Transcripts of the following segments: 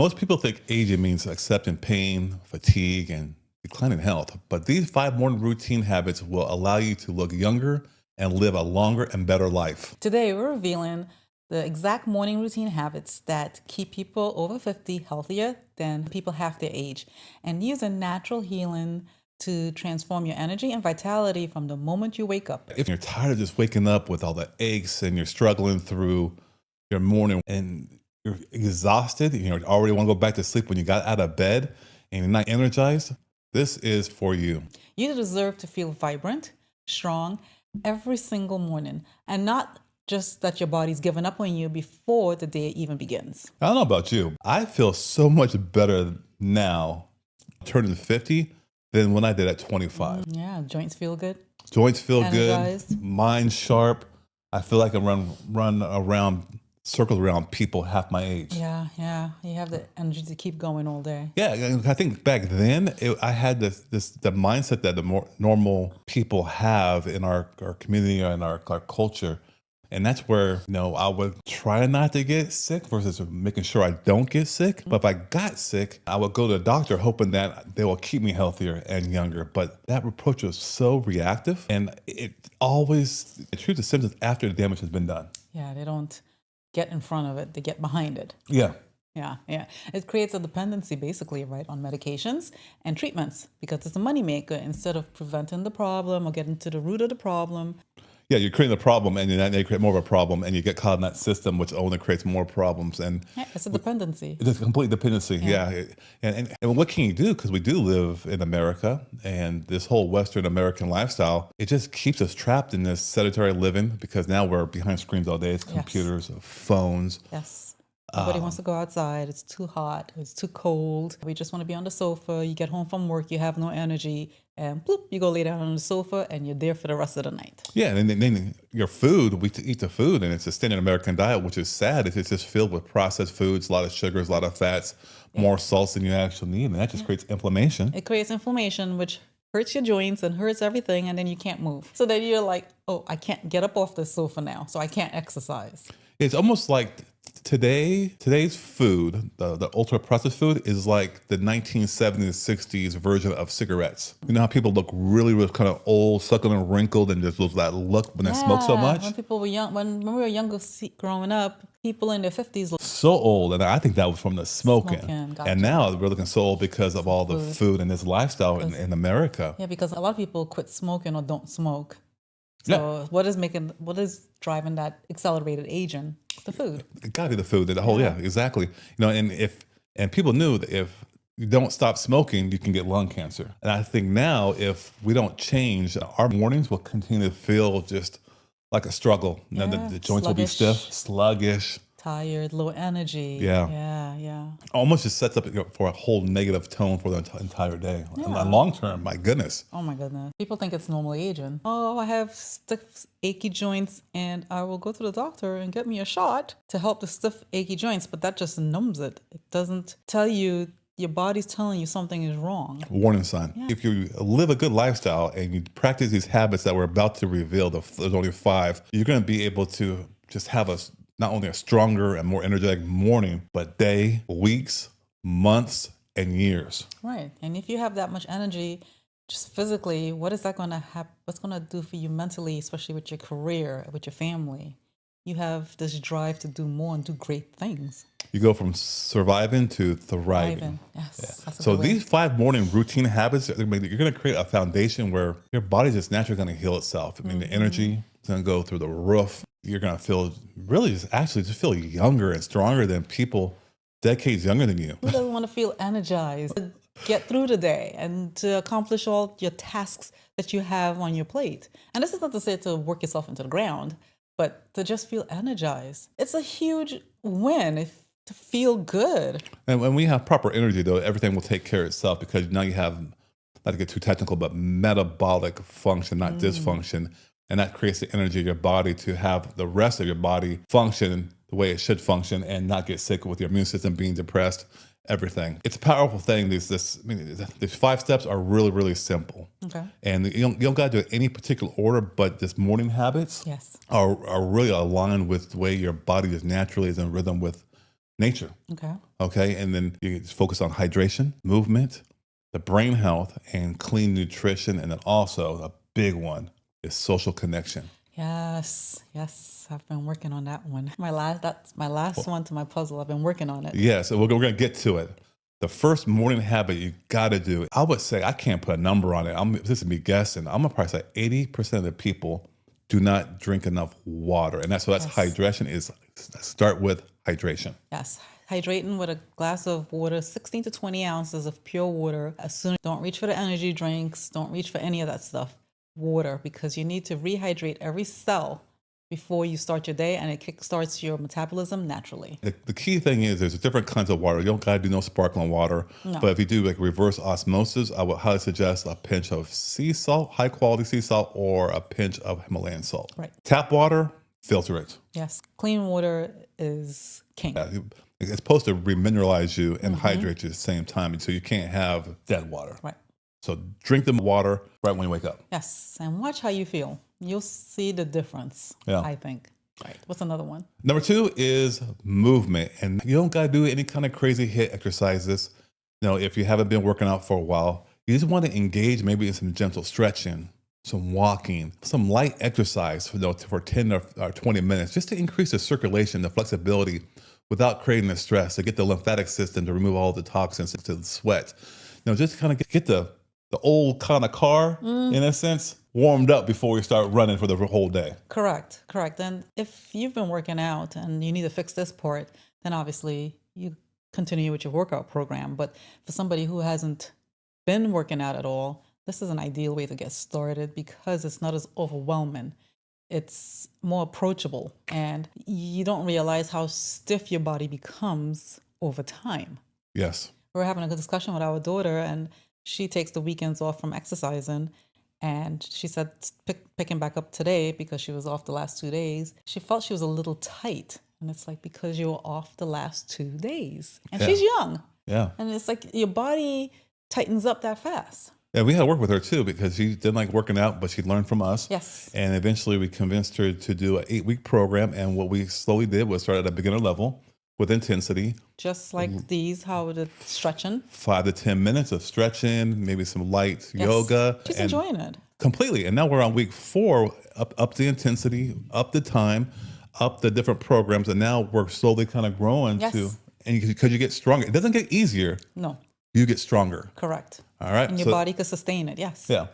Most people think aging means accepting pain, fatigue, and declining health. But these 5 morning routine habits will allow you to look younger and live a longer and better life. Today, we're revealing the exact morning routine habits that keep people over 50 healthier than people half their age, and using natural healing to transform your energy and vitality from the moment you wake up. If you're tired of just waking up with all the aches and you're struggling through your morning and you're exhausted, you already want to go back to sleep when you got out of bed and you're not energized, this is for you. You deserve to feel vibrant, strong every single morning, and not just that your body's given up on you before the day even begins. I don't know about you. I feel so much better now turning 50 than when I did at 25. Yeah, joints feel good. Joints feel Energized. good, mind sharp. I feel like I run around circles around people half my age. Yeah. You have the energy to keep going all day. Yeah, and I think back then I had the mindset that the more normal people have in our community and our culture. And that's where, I would try not to get sick versus making sure I don't get sick. But if I got sick, I would go to the doctor hoping that they will keep me healthier and younger. But that approach was so reactive, and it treats the symptoms after the damage has been done. Yeah, they don't get in front of it, they get behind it. Yeah. Yeah. It creates a dependency basically, right, on medications and treatments because it's a moneymaker instead of preventing the problem or getting to the root of the problem. Yeah, you're creating a problem, and then they create more of a problem, and you get caught in that system, which only creates more problems. And Yeah, it's a dependency. it's a complete dependency. Yeah. And what can you do? Because we do live in America, and this whole Western American lifestyle, it just keeps us trapped in this sedentary living because now we're behind screens all day. It's computers, phones. Yes. Nobody wants to go outside. It's too hot. It's too cold. We just want to be on the sofa. You get home from work, you have no energy, and bloop, you go lay down on the sofa, and you're there for the rest of the night. Yeah, and then your food, we eat the food, and it's a standard American diet, which is sad. It's just filled with processed foods, a lot of sugars, a lot of fats, more salts than you actually need, and that just creates inflammation. It creates inflammation, which hurts your joints and hurts everything, and then you can't move. So then you're like, oh, I can't get up off this sofa now, so I can't exercise. It's almost like today's food, the ultra processed food, is like the 1970s, 60s version of cigarettes. You know how people look really kind of old, sucking and wrinkled, and just lose that look when they smoke so much? When people were young, when we were younger growing up, people in their 50s look so old, and I think that was from the smoking. Gotcha. And now we're looking so old because of all the food and this lifestyle in America. Yeah, because a lot of people quit smoking or don't smoke. So what is driving that accelerated aging? It's the food. It gotta be the food. The whole, exactly. And people knew that if you don't stop smoking, you can get lung cancer. And I think now if we don't change, our mornings will continue to feel just like a struggle. The joints will be stiff, sluggish. Tired, low energy. Yeah. Almost just sets up for a whole negative tone for the entire day. And long term, my goodness. Oh my goodness. People think it's normal aging. Oh, I have stiff, achy joints, and I will go to the doctor and get me a shot to help the stiff, achy joints, but that just numbs it. It doesn't tell you your body's telling you something is wrong. Warning sign. Yeah. If you live a good lifestyle and you practice these habits that we're about to reveal, there's only 5, you're going to be able to just have not only a stronger and more energetic morning, but day, weeks, months, and years. Right. And if you have that much energy, just physically, what is that going to have? What's going to do for you mentally, especially with your career, with your family? You have this drive to do more and do great things. You go from surviving to thriving. Yes. Yeah. So these 5 morning routine habits, you're going to create a foundation where your body's just naturally going to heal itself. I mean, the energy is going to go through the roof. You're going to feel just feel younger and stronger than people decades younger than you. Who doesn't want to feel energized to get through the day and to accomplish all your tasks that you have on your plate? And this is not to say to work yourself into the ground, but to just feel energized. It's a huge win to feel good. And when we have proper energy, though, everything will take care of itself because now you have, not to get too technical, but metabolic function, not dysfunction. And that creates the energy of your body to have the rest of your body function the way it should function and not get sick with your immune system being depressed, everything. It's a powerful thing. These 5 steps are really, really simple. Okay. And you don't got to do it in any particular order, but this morning habits are really aligned with the way your body is naturally is in rhythm with nature. Okay. Okay. And then you focus on hydration, movement, the brain health, and clean nutrition. And then also a big one is social connection. Yes. Yes. I've been working on that one. That's my last one to my puzzle. I've been working on it. Yeah. So we're going to get to it. The first morning habit you got to do, I would say, I can't put a number on it. This is me guessing. I'm going to probably say 80% of the people do not drink enough water. And that's Yes. hydration is, start with hydration. Yes. Hydrating with a glass of water, 16 to 20 ounces of pure water. Don't reach for the energy drinks. Don't reach for any of that stuff. Water, because you need to rehydrate every cell before you start your day, and it kickstarts your metabolism naturally. The key thing is there's different kinds of water. You don't got to do no sparkling water. No. But if you do like reverse osmosis, I would highly suggest a pinch of sea salt, high quality sea salt, or a pinch of Himalayan salt. Right. Tap water, filter it. Yes. Clean water is king. Yeah, it's supposed to remineralize you and hydrate you at the same time, so you can't have dead water. Right. So drink the water right when you wake up. Yes. And watch how you feel. You'll see the difference, Yeah. I think. Right. What's another one? Number 2 is movement. And you don't got to do any kind of crazy HIIT exercises. If you haven't been working out for a while, you just want to engage maybe in some gentle stretching, some walking, some light exercise for 10 or 20 minutes, just to increase the circulation, the flexibility without creating the stress, to get the lymphatic system to remove all the toxins, to the sweat. Just kind of get the old kind of car, in a sense, warmed up before you start running for the whole day. Correct. And if you've been working out and you need to fix this part, then obviously you continue with your workout program. But for somebody who hasn't been working out at all, this is an ideal way to get started because it's not as overwhelming. It's more approachable, and you don't realize how stiff your body becomes over time. Yes. We were having a good discussion with our daughter, and she takes the weekends off from exercising. And she said, picking back up today because she was off the last 2 days, she felt she was a little tight. And it's like, because you were off the last 2 days. And she's young. Yeah. And it's like your body tightens up that fast. Yeah, we had to work with her too because she didn't like working out, but she learned from us. Yes. And eventually we convinced her to do an 8-week program. And what we slowly did was start at a beginner level with intensity. Just like these, how the stretching. 5 to 10 minutes of stretching, maybe some light yoga. She's enjoying it. Completely. And now we're on week 4, up the intensity, up the time, up the different programs. And now we're slowly kind of growing and because you get stronger. It doesn't get easier. No. You get stronger. Correct. All right. And your body could sustain it. Yes. Yeah.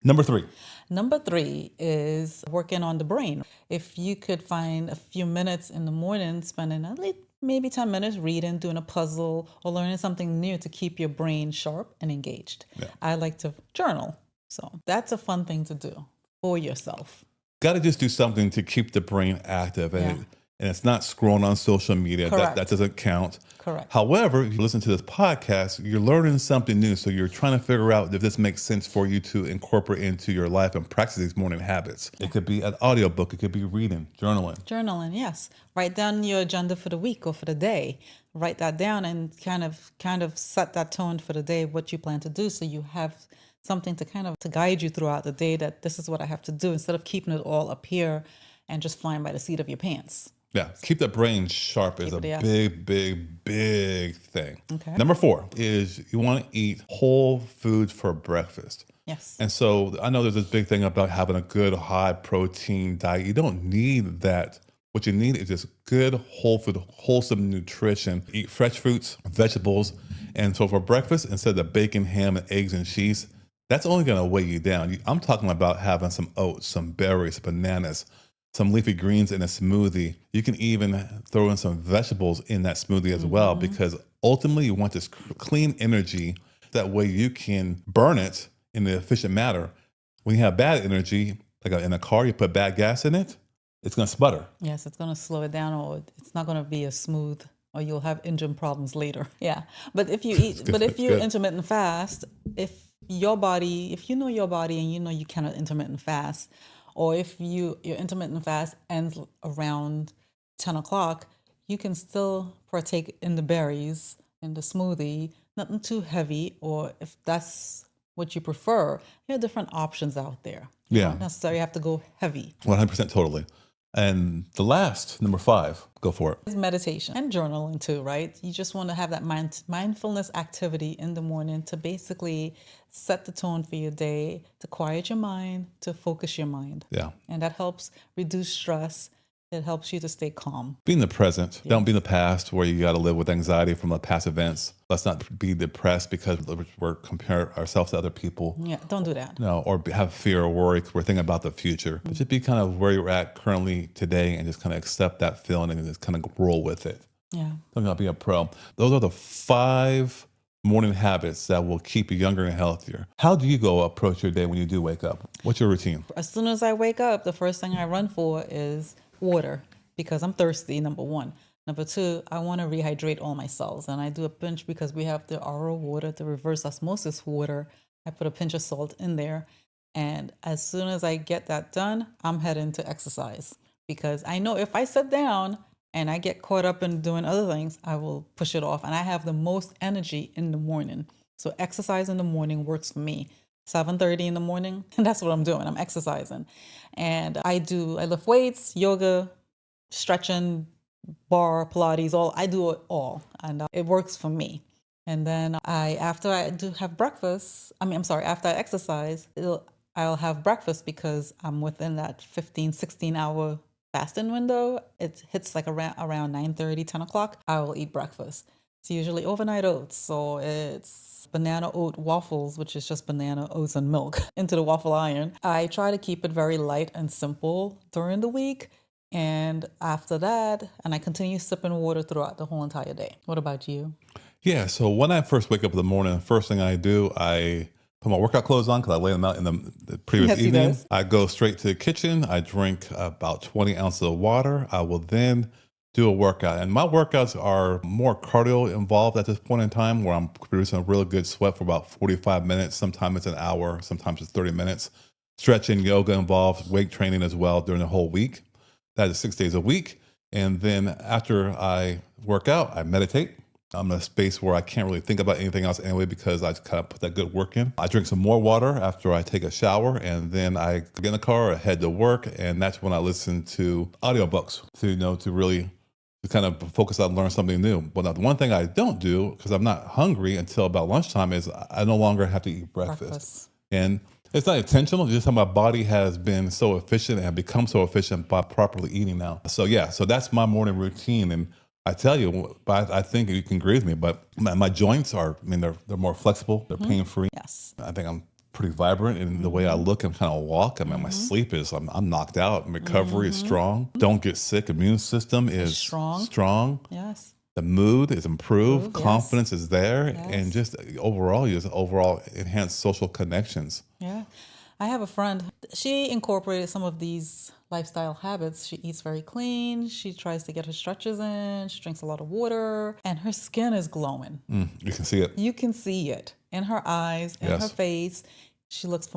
Number 3. Number 3 is working on the brain. If you could find a few minutes in the morning, spending at least maybe 10 minutes reading, doing a puzzle, or learning something new to keep your brain sharp and engaged. Yeah. I like to journal. So that's a fun thing to do for yourself. Got to just do something to keep the brain active. And it's not scrolling on social media. That doesn't count. Correct. However, if you listen to this podcast, you're learning something new. So you're trying to figure out if this makes sense for you to incorporate into your life and practice these morning habits. It could be an audiobook. It could be reading, journaling. Journaling, yes. Write down your agenda for the week or for the day. Write that down and kind of set that tone for the day, what you plan to do. So you have something to guide you throughout the day, that this is what I have to do, instead of keeping it all up here and just flying by the seat of your pants. Yeah, keep the brain sharp is a big, big, big thing. Okay. Number 4 is you want to eat whole foods for breakfast. Yes. And so I know there's this big thing about having a good high protein diet. You don't need that. What you need is just good whole food, wholesome nutrition. Eat fresh fruits, vegetables. And so for breakfast, instead of bacon, ham, and eggs and cheese, that's only going to weigh you down. I'm talking about having some oats, some berries, bananas, some leafy greens in a smoothie. You can even throw in some vegetables in that smoothie as well, because ultimately you want this clean energy. That way you can burn it in the efficient manner. When you have bad energy, like in a car, you put bad gas in it, it's going to sputter. Yes, it's going to slow it down, or it's not going to be as smooth, or you'll have engine problems later. Yeah. But if you intermittent fast, if you know your body and you know you cannot intermittent fast, or if your intermittent fast ends around 10 o'clock, you can still partake in the berries, in the smoothie, nothing too heavy, or if that's what you prefer, there are different options out there. You don't necessarily have to go heavy. 100% totally. And the last, number 5, go for it. Is meditation and journaling too, right? You just want to have that mindfulness activity in the morning to basically set the tone for your day, to quiet your mind, to focus your mind. Yeah. And that helps reduce stress. It helps you to stay calm. Be in the present. Don't be in the past where you got to live with anxiety from the past events. Let's not be depressed because we're comparing ourselves to other people. Yeah, don't do that. No, or have fear or worry because we're thinking about the future. But just be kind of where you're at currently today and just kind of accept that feeling and just kind of roll with it. Yeah. Don't gotta be a pro. Those are the 5 morning habits that will keep you younger and healthier. How do you go approach your day when you do wake up? What's your routine? As soon as I wake up, the first thing I run for is water because I'm thirsty, number 1. Number 2, I want to rehydrate all my cells. And I do a pinch because we have the RO water, the reverse osmosis water. I put a pinch of salt in there. And as soon as I get that done, I'm heading to exercise because I know if I sit down and I get caught up in doing other things, I will push it off. And I have the most energy in the morning. So exercise in the morning works for me. 7:30 in the morning, and that's what I'm doing. I'm exercising. And I lift weights, yoga, stretching, bar, Pilates, I do it all. And it works for me. And then after I exercise, I'll have breakfast because I'm within that 15, 16 hour fasting window. It hits like around 9:30, 10 o'clock. I will eat breakfast. It's usually overnight oats. So it's banana oat waffles, which is just banana, oats, and milk into the waffle iron. I try to keep it very light and simple during the week. And after that, and I continue sipping water throughout the whole entire day. What about you? Yeah, so when I first wake up in the morning, the first thing I do, I put my workout clothes on because I lay them out in the previous Yes, he evening. does. I go straight to the kitchen. I drink about 20 ounces of water. I will then do a workout. And my workouts are more cardio involved at this point in time where I'm producing a really good sweat for about 45 minutes. Sometimes it's an hour, sometimes it's 30 minutes. Stretching, yoga involved, weight training as well during the whole week. That is 6 days a week. And then after I work out, I meditate. I'm in a space where I can't really think about anything else anyway because I just kind of put that good work in. I drink some more water after I take a shower, and then I get in the car, I head to work, and that's when I listen to audiobooks to really kind of focus on learn something new. But now, the one thing I don't do, because I'm not hungry until about lunchtime, is I no longer have to eat breakfast. And it's not intentional, it's just how my body has been so efficient and have become so efficient by properly eating now. So that's my morning routine. And I tell you, I think you can agree with me, but my joints they're more flexible, they're pain-free. Yes. I think I'm pretty vibrant in the way I look and kind of walk. My sleep is, I'm knocked out. Recovery is strong. Don't get sick. Immune system is strong. Yes. The mood is improved. Yes. Confidence is there. Yes. And just overall enhanced social connections. Yeah. I have a friend. She incorporated some of these lifestyle habits. She eats very clean. She tries to get her stretches in. She drinks a lot of water. And her skin is glowing. You can see it. You can see it in her eyes, in Yes. her face. She looks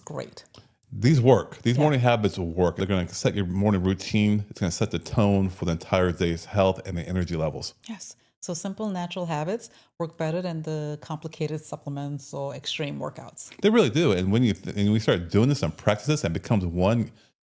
great. These work. These morning habits will work. They're going to set your morning routine. It's going to set the tone for the entire day's health and the energy levels. Yes. So simple natural habits work better than the complicated supplements or extreme workouts. They really do. And when you start doing this and practice this and becomes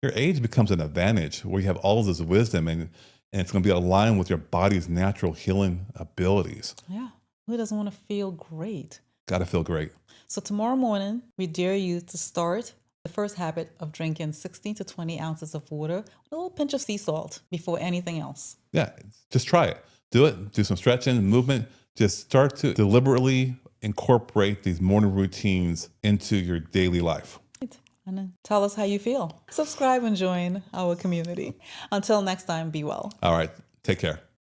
your age becomes an advantage where you have all of this wisdom and it's going to be aligned with your body's natural healing abilities. Yeah. Who doesn't want to feel great? Got to feel great. So tomorrow morning, we dare you to start the first habit of drinking 16 to 20 ounces of water with a little pinch of sea salt before anything else. Yeah, just try it. Do it. Do some stretching, movement. Just start to deliberately incorporate these morning routines into your daily life. And then tell us how you feel. Subscribe and join our community. Until next time, be well. All right. Take care.